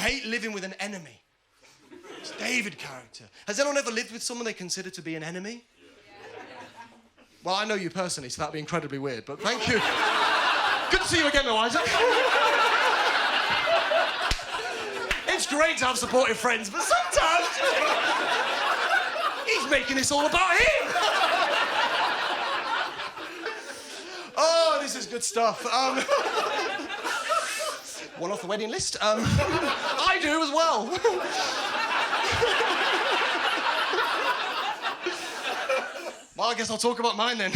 hate living with an enemy. It's David character. Has anyone ever lived with someone they consider to be an enemy? Well, I know you personally, so that'd be incredibly weird, but thank you. Good to see you again, though, Isaac. It's great to have supportive friends, but sometimes he's making this all about him. Oh, this is good stuff. One off the wedding list. I do as well. Well, I guess I'll talk about mine then.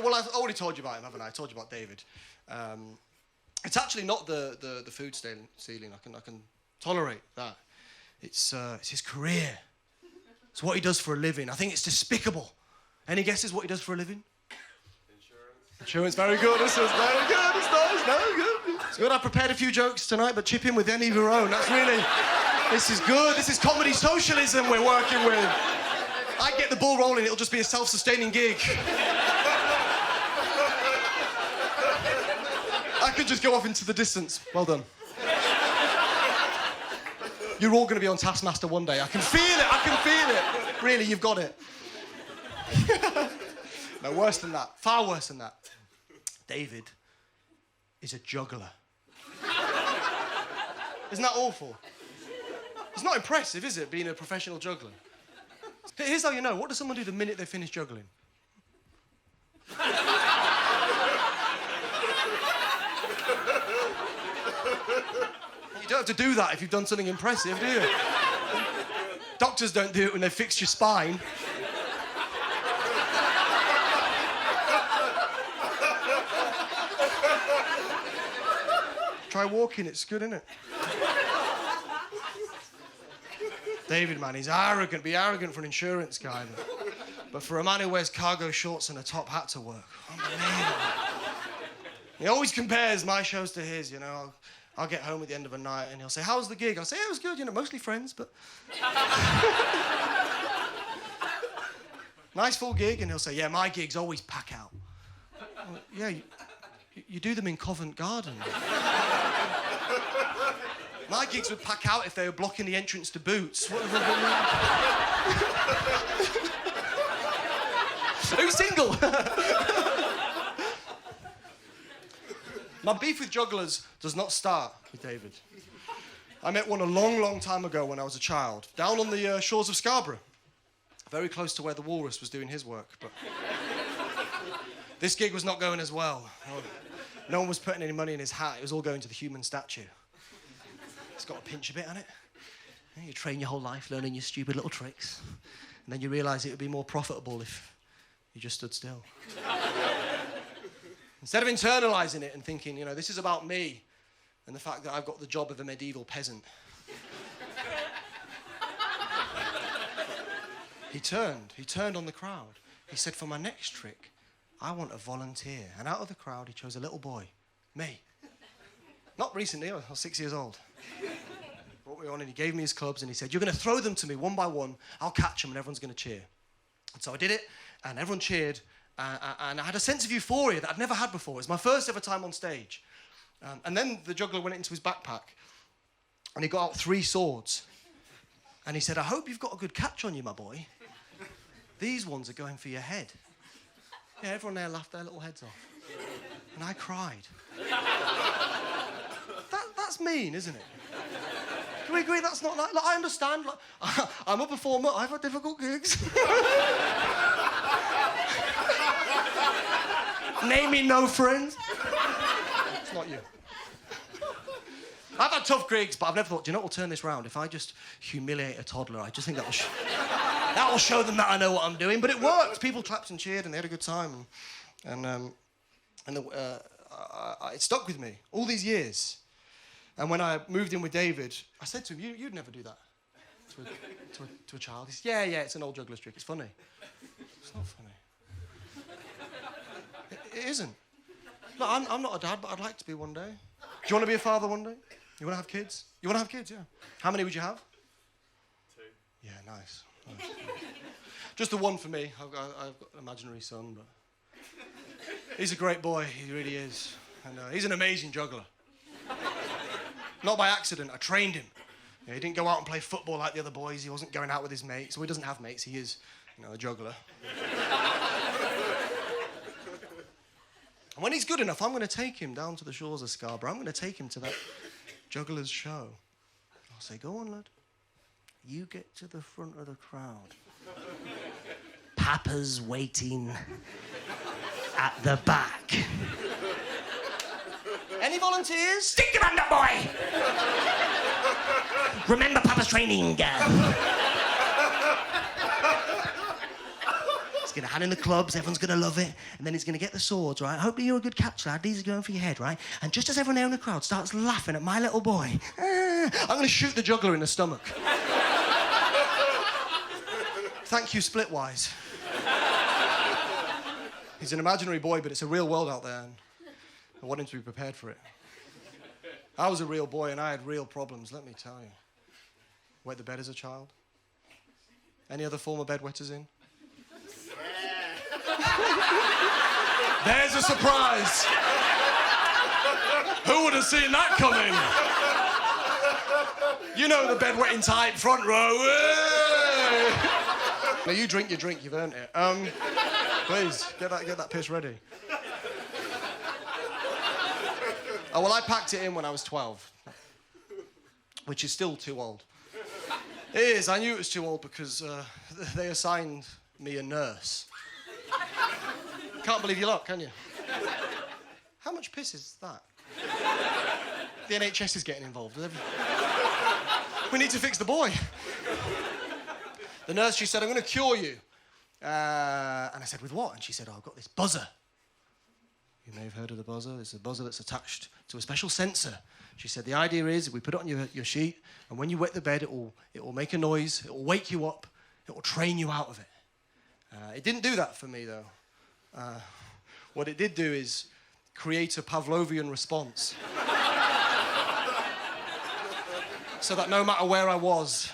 Well, I've already told you about him, haven't I? I told you about David. It's actually not the food stealing. I can tolerate that. It's his career. It's what he does for a living. I think it's despicable. Any guesses what he does for a living? Insurance, very good. This is very good. It's nice, very good. It's good. I prepared a few jokes tonight, but chip in with any of your own. That's really, this is good. This is comedy socialism we're working with. I get the ball rolling, it'll just be a self-sustaining gig. I could just go off into the distance. Well done. You're all going to be on Taskmaster one day. I can feel it, I can feel it. Really, you've got it. No, worse than that. Far worse than that. David is a juggler. Isn't that awful? It's not impressive, is it, being a professional juggler? Here's how you know. What does someone do the minute they finish juggling? You don't have to do that if you've done something impressive, do you? Doctors don't do it when they've fixed your spine. Try walking, it's good, isn't it? David, man, he's arrogant. Be arrogant for an insurance guy. But for a man who wears cargo shorts and a top hat to work, unbelievable. He always compares my shows to his, you know. I'll get home at the end of a night and he'll say, "How was the gig?" I'll say, "Yeah, it was good, you know, mostly friends, but..." Nice full gig, and he'll say, "Yeah, my gigs always pack out." Well, yeah, you do them in Covent Garden. My gigs would pack out if they were blocking the entrance to Boots. Who's single? My beef with jugglers does not start with David. I met one a long, long time ago when I was a child, down on the shores of Scarborough, very close to where the walrus was doing his work. But this gig was not going as well. No one was putting any money in his hat. It was all going to the human statue. It's got a pinch a bit on it. You train your whole life learning your stupid little tricks, and then you realise it would be more profitable if you just stood still. Instead of internalising it and thinking, you know, this is about me and the fact that I've got the job of a medieval peasant. He turned on the crowd. He said, "For my next trick, I want a volunteer." And out of the crowd, he chose a little boy, me. Not recently, I was 6 years old. Brought me on and he gave me his clubs and he said, "You're going to throw them to me one by one, I'll catch them and everyone's going to cheer." And so I did it and everyone cheered and I had a sense of euphoria that I'd never had before. It was my first ever time on stage. And then the juggler went into his backpack and he got out 3 swords and he said, "I hope you've got a good catch on you, my boy. These ones are going for your head." Yeah, everyone there laughed their little heads off. And I cried. That's mean, isn't it? Can we agree that's not like I understand, like, I'm a performer, I've had difficult gigs. Name me no friends. It's not you. I've had tough gigs, but I've never thought, do you know what will turn this round? If I just humiliate a toddler, I just think that will show them that I know what I'm doing. But it worked. People clapped and cheered and they had a good time. It stuck with me all these years. And when I moved in with David, I said to him, you'd never do that to a child. He said, yeah, it's an old juggler's trick. It's funny. It's not funny. It isn't. Look, I'm not a dad, but I'd like to be one day. Do you want to be a father one day? You want to have kids? You want to have kids, yeah. How many would you have? 2. Yeah, nice. Just the one for me. I've got an imaginary son, but he's a great boy. He really is. And he's an amazing juggler. Not by accident, I trained him. He didn't go out and play football like the other boys. He wasn't going out with his mates. Well, he doesn't have mates. He is, a juggler. And when he's good enough, I'm going to take him down to the shores of Scarborough. I'm going to take him to that Juggler's show. I'll say, go on, lad. You get to the front of the crowd. Papa's waiting at the back. Any volunteers? Stick your hand up, boy! Remember Papa's training. He's going to hand in the clubs, everyone's going to love it, and then he's going to get the swords, right? Hopefully you're a good catch, lad. These are going for your head, right? And just as everyone there in the crowd starts laughing at my little boy, I'm going to shoot the juggler in the stomach. Thank you, Splitwise. He's an imaginary boy, but it's a real world out there, and I want him to be prepared for it. I was a real boy, and I had real problems, let me tell you. Wet the bed as a child? Any other former bedwetters in? There's a surprise! Who would have seen that coming? You know the bedwetting type, front row. Now you drink your drink, you've earned it. Please, get that piss ready. Oh, well, I packed it in when I was 12, which is still too old. It is, I knew it was too old because they assigned me a nurse. Can't believe your luck, can you? How much piss is that? The NHS is getting involved. We need to fix the boy. The nurse, she said, I'm going to cure you. And I said, with what? And she said, oh, I've got this buzzer. You may have heard of the buzzer. It's a buzzer that's attached to a special sensor. She said, the idea is we put it on your sheet, and when you wet the bed, it will make a noise, it will wake you up, it will train you out of it. It didn't do that for me, though. What it did do is create a Pavlovian response. So that no matter where I was,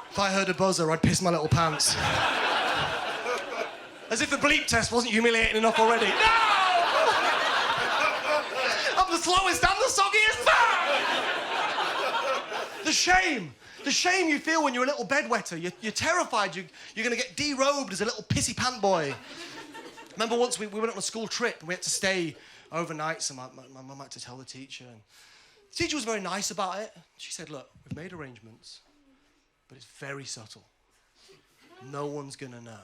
if I heard a buzzer, I'd piss my little pants. As if the bleep test wasn't humiliating enough already. No! I'm the slowest and the soggiest. The shame. The shame you feel when you're a little bedwetter. You're terrified you're going to get derobed as a little pissy pant boy. Remember once we went on a school trip and we had to stay overnight, so my mum had to tell the teacher. And the teacher was very nice about it. She said, look, we've made arrangements, but it's very subtle. No one's going to know.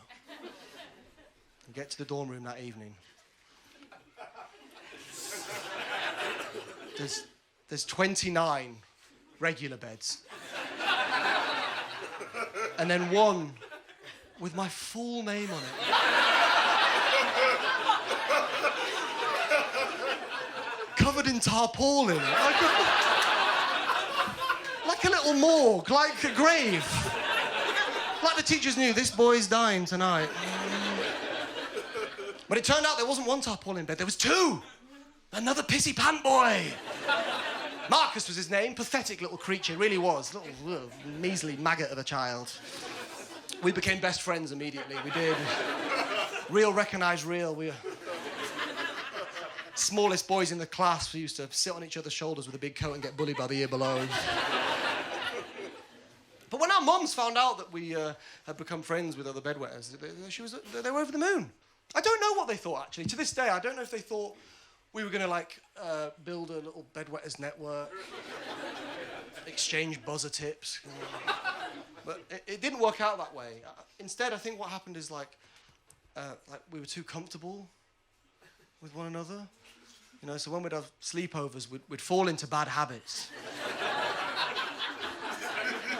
We get to the dorm room that evening. There's 29 regular beds. And then one with my full name on it. Covered in tarpaulin. Like a little morgue, like a grave. Like the teachers knew, this boy's dying tonight. But it turned out there wasn't one tarpaulin bed, there was two. Another pissy pant boy. Marcus was his name, pathetic little creature, really was. Little measly maggot of a child. We became best friends immediately, we did. Real recognised real. We were smallest boys in the class. We used to sit on each other's shoulders with a big coat and get bullied by the year below. But when our mums found out that we had become friends with other bedwetters, they were over the moon. I don't know what they thought, actually. To this day, I don't know if they thought we were going to, build a little bedwetters network, exchange buzzer tips. But it didn't work out that way. Instead, I think what happened is, we were too comfortable with one another. So when we'd have sleepovers, we'd fall into bad habits.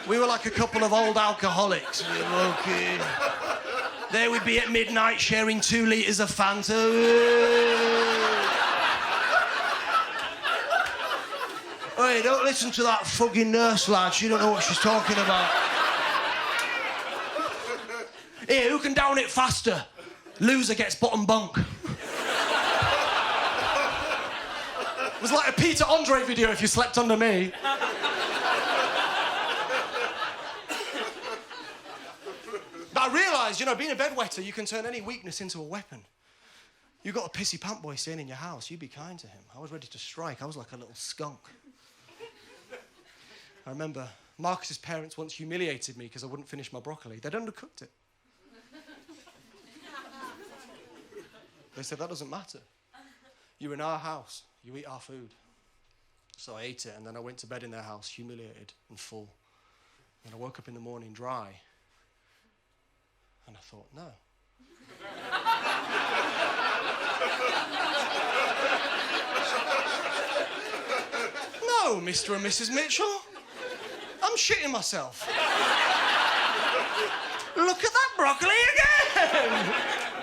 We were like a couple of old alcoholics. Okay. There we'd be at midnight sharing 2 litres of Fanta. Hey, don't listen to that fucking nurse, lad. She don't know what she's talking about. Here, who can down it faster? Loser gets bottom bunk. It was like a Peter Andre video if you slept under me. But I realised, being a bedwetter, you can turn any weakness into a weapon. You got a pissy pant boy staying in your house, you be kind to him. I was ready to strike. I was like a little skunk. I remember Marcus's parents once humiliated me because I wouldn't finish my broccoli. They'd undercooked it. They said, that doesn't matter. You're in our house. You eat our food. So I ate it, and then I went to bed in their house, humiliated and full. And I woke up in the morning dry. And I thought, no. No, Mr. and Mrs. Mitchell. I'm shitting myself. Look at that broccoli again!